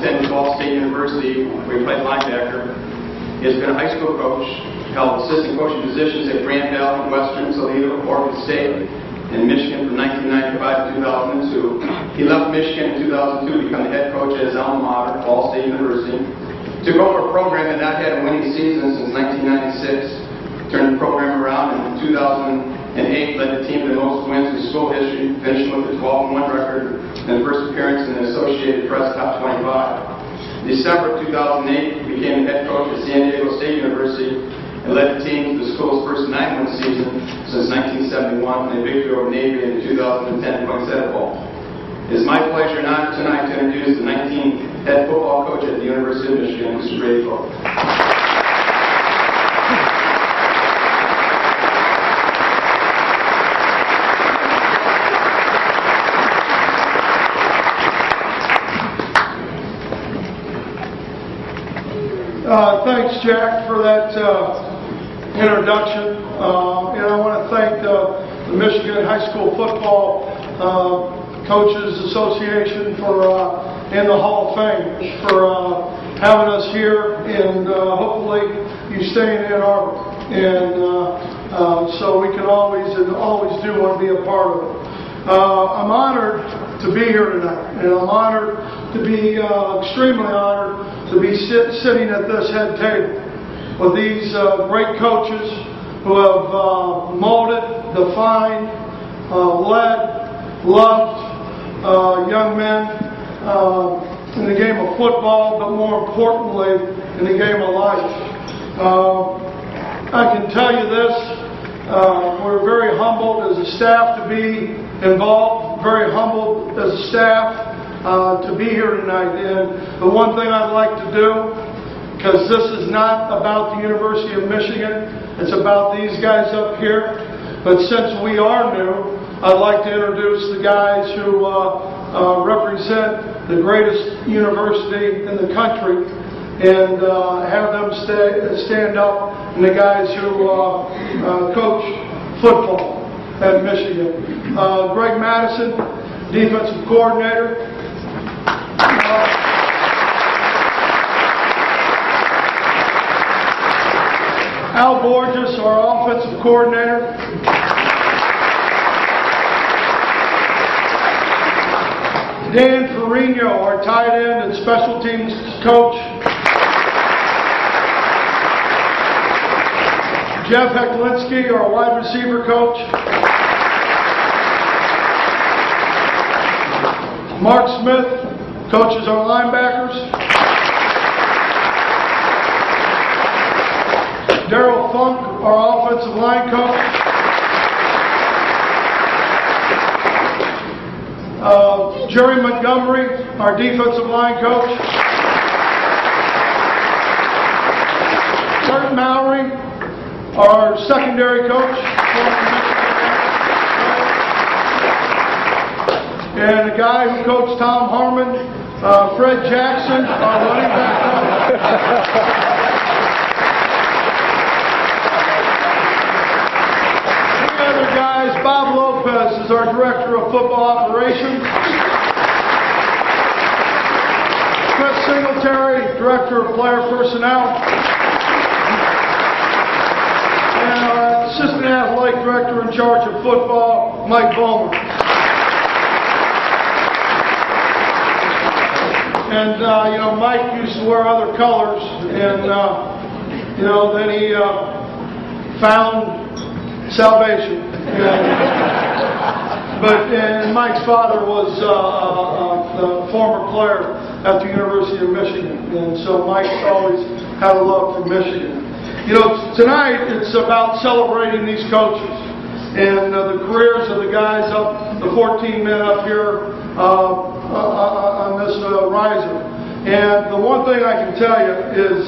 attended Ball State University, where he played linebacker. He has been a high school coach, held assistant coaching positions at Grand Valley, Western, Toledo, Oregon State, and Michigan from 1995 to 2002. He left Michigan in 2002 to become the head coach at his alma mater, Ball State University. Took over a program that had not had a winning season since 1996. Turned the program around in 2008, led the team to the most wins in school history, finishing with a 12-1 record and the first appearance in the Associated Press Top 25. In December of 2008, he became the head coach at San Diego State University and led the team to the school's first 9-win season since 1971 and a victory over Navy in the 2010 Poinsettia Bowl. It is my pleasure and honor tonight to introduce the 19th head football coach at the University of Michigan, Mr. Brady Hoke. Thanks, Jack, for that introduction. And I want to thank the Michigan High School Football Coaches Association and the Hall of Fame for having us here, and hopefully you stay in Ann Arbor. And so we can always do want to be a part of it. I'm honored to be here tonight, and I'm honored to be extremely honored to be sitting at this head table with these great coaches who have molded, defined, led, loved young men in the game of football, but more importantly, in the game of life. I can tell you this, we're very humbled as a staff to be involved, very humbled as a staff to be here tonight. And the one thing I'd like to do, because this is not about the University of Michigan, it's about these guys up here, but since we are new, I'd like to introduce the guys who represent the greatest university in the country, and have them stand up, and the guys who coach football at Michigan. Greg Madison, defensive coordinator. Al Borges, our offensive coordinator. Dan Ferrigno, our tight end and special teams coach. Jeff Heklinski, our wide receiver coach. Mark Smith coaches our linebackers. Darryl Funk, our offensive line coach. Jerry Montgomery, our defensive line coach. Kurt Mowry, our secondary coach. And the guy who coached Tom Harmon, Fred Jackson, our running back coach. Guys, Bob Lopez is our Director of Football Operations. Chris Singletary, Director of Player Personnel. And our Assistant Athletic Director in charge of football, Mike Bowman. And, Mike used to wear other colors, and, then he found salvation. And Mike's father was a former player at the University of Michigan, and so Mike always had a love for Michigan. Tonight it's about celebrating these coaches and the careers of the guys up, the 14 men up here on this riser. And the one thing I can tell you is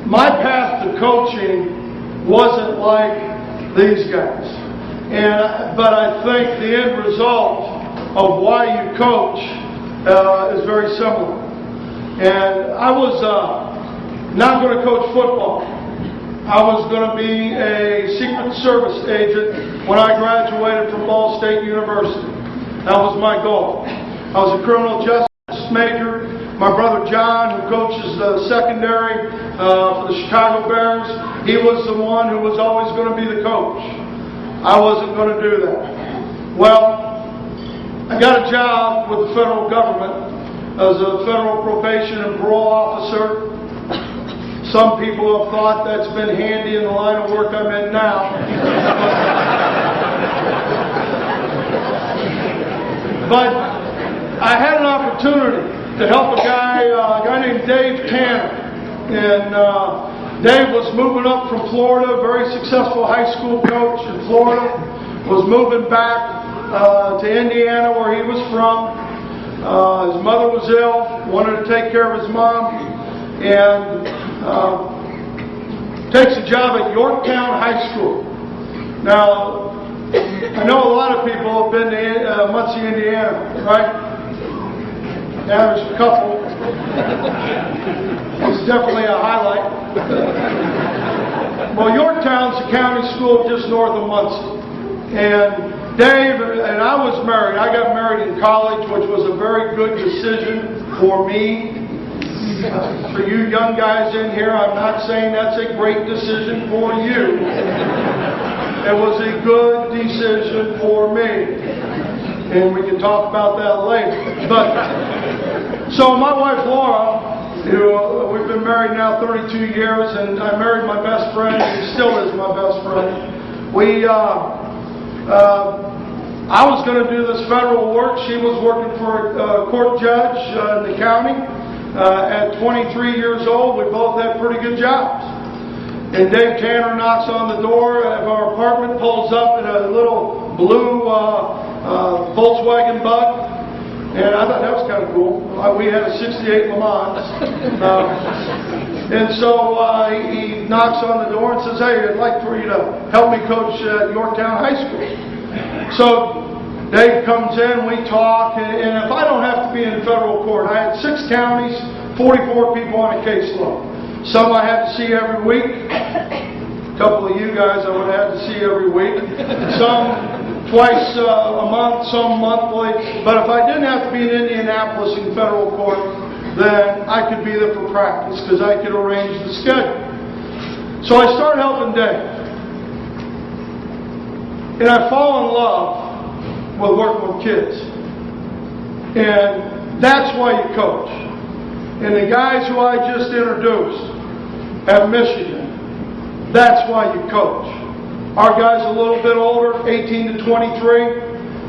my path to coaching wasn't like these guys, but I think the end result of why you coach is very similar. And I was not going to coach football. I was going to be a Secret Service agent when I graduated from Ball State University. That was my goal. I was a criminal justice major. My brother John, who coaches the secondary for the Chicago Bears, he was the one who was always going to be the coach. I wasn't going to do that. Well, I got a job with the federal government as a federal probation and parole officer. Some people have thought that's been handy in the line of work I'm in now. But I had an opportunity to help a guy named Dave Tanner. And Dave was moving up from Florida, very successful high school coach in Florida, was moving back to Indiana where he was from. His mother was ill, wanted to take care of his mom, and takes a job at Yorktown High School. Now, I know a lot of people have been to Muncie, Indiana, right? Yeah, there's a couple. It's definitely a highlight. Well, Yorktown's a county school just north of Muncie. And Dave and I was married. I got married in college, which was a very good decision for me. For you young guys in here, I'm not saying that's a great decision for you. It was a good decision for me. And we can talk about that later. But so my wife Laura, we've been married now 32 years, and I married my best friend. He still is my best friend. I was going to do this federal work. She was working for a court judge in the county. At 23 years old, we both had pretty good jobs. And Dave Tanner knocks on the door of our apartment, pulls up in a little blue Volkswagen Bug. And I thought that was kind of cool. We had a 68 Le Mans. And so he knocks on the door and says, "Hey, I'd like for you to help me coach at Yorktown High School." So Dave comes in, we talk, and if I don't have to be in federal court, I had 6 counties, 44 people on a caseload. Some I had to see every week. A couple of you guys I would have had to see every week. Some twice a month, some monthly. But if I didn't have to be in Indianapolis in federal court, then I could be there for practice because I could arrange the schedule. So I started helping Dave. And I fall in love with working with kids. And that's why you coach. And the guys who I just introduced at Michigan, that's why you coach. Our guys a little bit older, 18 to 23.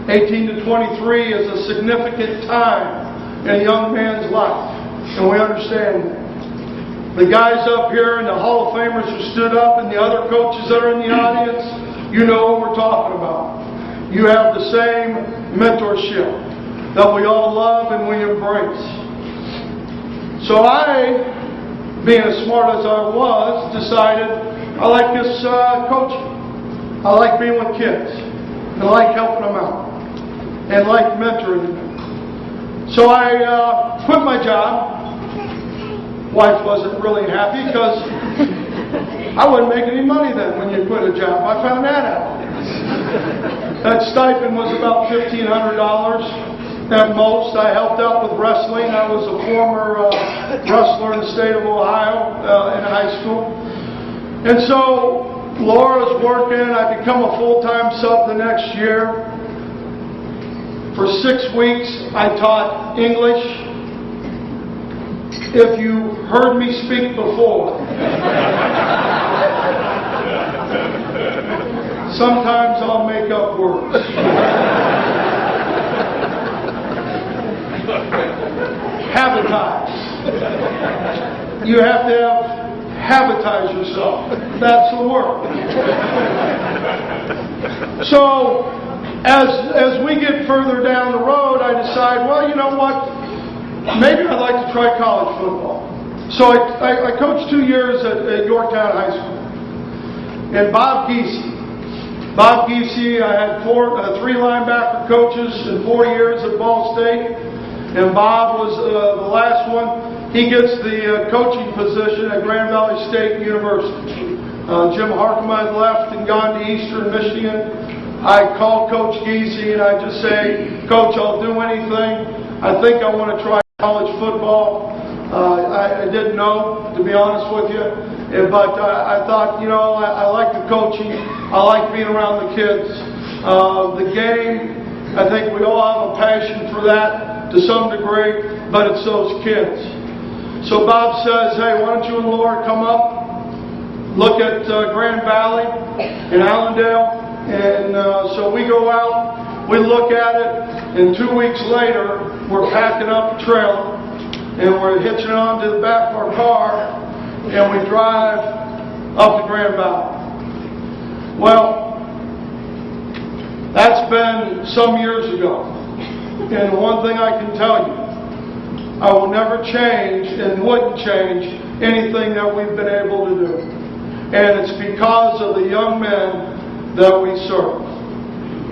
18 to 23 is a significant time in a young man's life. And we understand that. The guys up here and the Hall of Famers who stood up and the other coaches that are in the audience, you know what we're talking about. You have the same mentorship that we all love and we embrace. So I, being as smart as I was, decided I like this coaching. I like being with kids. And I like helping them out. And like mentoring them. So I quit my job. Wife wasn't really happy because I wouldn't make any money then when you quit a job. I found that out. That stipend was about $1,500 at most. I helped out with wrestling. I was a former wrestler in the state of Ohio in high school. And so Laura's working. I become a full-time sub the next year. For 6 weeks, I taught English. If you heard me speak before, sometimes I'll make up words. Habitize. You have to habitize yourself. That's the word. So, as we get further down the road, I decide, well, you know what? Maybe I'd like to try college football. So I coached 2 years at Yorktown High School. And Bob Giese, I had 3 linebacker coaches in 4 years at Ball State. And Bob was the last one. He gets the coaching position at Grand Valley State University. Jim Harkema had left and gone to Eastern Michigan. I call Coach Giese and I just say, "Coach, I'll do anything. I think I want to try college football. I didn't know, to be honest with you, but I thought, you know, I like the coaching. I like being around the kids. The game, I think we all have a passion for that to some degree, but it's those kids. So Bob says, hey, why don't you and Laura come up, look at Grand Valley in Allendale, and so we go out, we look at it, and 2 weeks later, we're packing up a trailer, and we're hitching it onto the back of our car, and we drive up to Grand Valley. Well, that's been some years ago. And one thing I can tell you, I will never change and wouldn't change anything that we've been able to do. And it's because of the young men that we serve.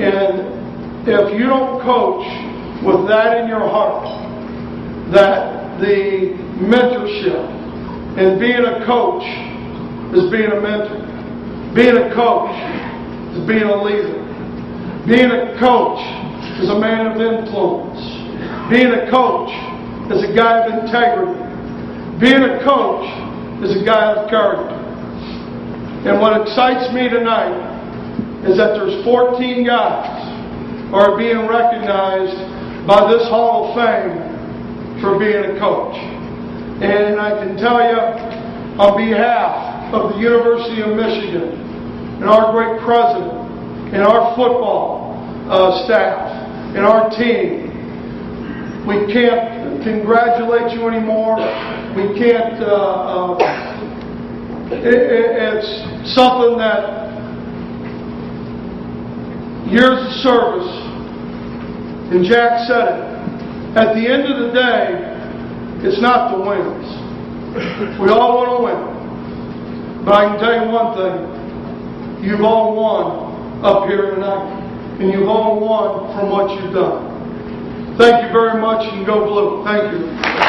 And if you don't coach with that in your heart, that the mentorship and being a coach is being a mentor. Being a coach is being a leader. Being a coach is a man of influence. Being a coach is a guy of integrity. Being a coach is a guy of character. And what excites me tonight is that there's 14 guys who are being recognized by this Hall of Fame for being a coach. And I can tell you, on behalf of the University of Michigan and our great president and our football staff and our team, we can't congratulate you anymore. We can't, it's something that years of service, and Jack said it, at the end of the day, it's not the wins. We all want to win. But I can tell you one thing, you've all won up here tonight, and you've all won from what you've done. Thank you very much, and go blue. Thank you.